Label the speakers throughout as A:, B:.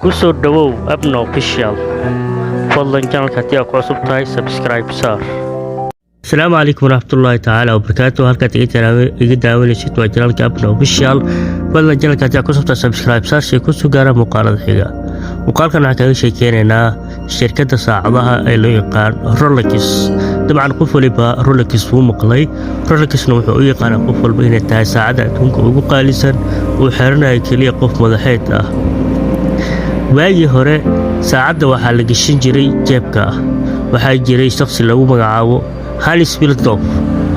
A: kusoo dhawow abna official fadlan channelka haddii aad ku cusub tahay subscribe saar. Asalaamu calaykum waraxmatullaahi tacaala wabarakaatuh. halkaad iga daawanaysid waa channelka abna official. fadlan channelka haddii aad ku cusub tahay subscribe saar si ku gaara muuqaalada xiga. muuqaalkan waxaan kaga sheekeynaynaa shirkadda saacadaha ee loo yaqaan Rolex. dabcan qof waliba Rolex wuu maqlay. Rolexna wuxuu u yaqaanaa qof walba inay tahay saacadda adduunka ugu qaalisan uu xiranayo keliya qof madaxeed ah. waagii hore saacadda waxaa la gashan jiray jeebka waxaa jiray shakhsi lagu magacaabo Hans Wilsdorf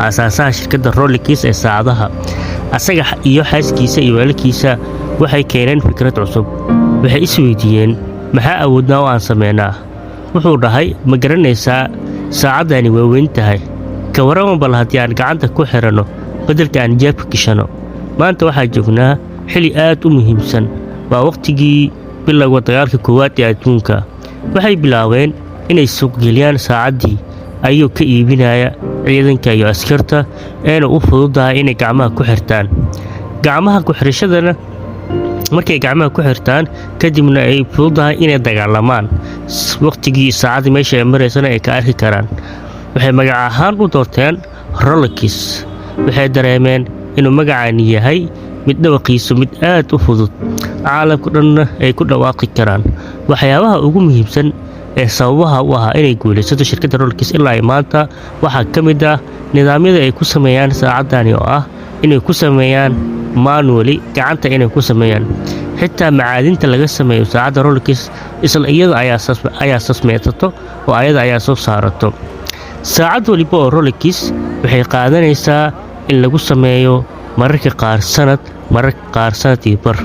A: aasaasaha shirkadda Rolex ee saacadaha. asaga iyo xaaskiisa iyo walaalkiisa waxay keeneen fikrad cusub. waxay isweydiiyeen maxaa awoodnaa oo aan sameynaa. wuxuu dhahay ma garanaysaa saacaddani waa weyn tahay ka warraman bal haddii aan gacanta ku xiranno beddelka aan jeebka gashano. maanta waxaa joognaa xilli aad u muhiimsan. waa waqtigii bilowga dagaalka koowaad ee adduunka. waxay bilaabeen inay suuqgeliyaan saacaddii ayuu ka iibinaya ciidanka iyo askarta eena u fududahay inay gacmaha ku xirtaan. gacmaha ku xirashadana markay gacmaha ku xirtaan kadibna ay fududahay inay dagaalamaan. waqtigii saacadda meesha ay maraysana ay ka arki karaan. waxay magac ahaan u doorteen Rolex. waxay dareemeen inuu magacani yahay mid dhawaqiisu mid aad u fudud caalamka dhanna ay ku dhawaaqi karaan. waxyaabaha ugu muhiimsan ee sababaha u ahaa inay guulaysato shirkadda Rolex ilaa maanta waxaa ka mid ah nidaamyada ay ku sameeyaan saacaddani oo ah inay ku sameeyaan manually gacanta inay ku sameeyaan. xitaa macaadinta laga sameeyo saacadda Rolex isla iyada ayaa sasmeetato oo ayada ayaa soo saarato. saacad waliba oo Rolex waxay qaadanaysaa in lagu sameeyo mararka qaar sanad mararka qaar sanad iyo bar.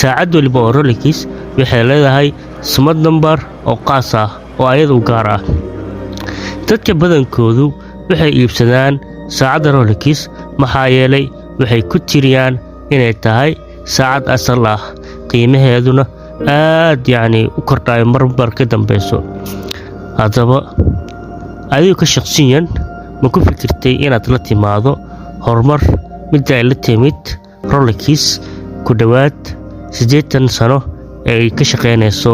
A: saacad waliba oo Rolex waxay leedahay sumad number oo qaas ah oo ayada u gaar ah. dadka badankoodu waxay iibsadaan saacadda Rolex maxaa yeelay waxay ku tiriyaan inay tahay saacad asal ah qiimaheeduna aad u kordhayo marmar ka dambayso. haddaba adigu ka shaqsiyan ma ku fikirtay inaad la timaado horumar midda ay la timid Rolex ku dhowaad 80 sano ay ka shaqeynayso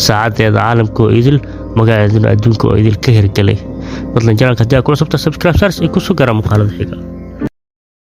A: saacaddeeda caalamka oo idil magaceeduna adduunka oo idil ka hirgalay. fadlan channelka haddii aad ku cusubtahay subscribe saar si ku soo gaara muuqaalada xiga.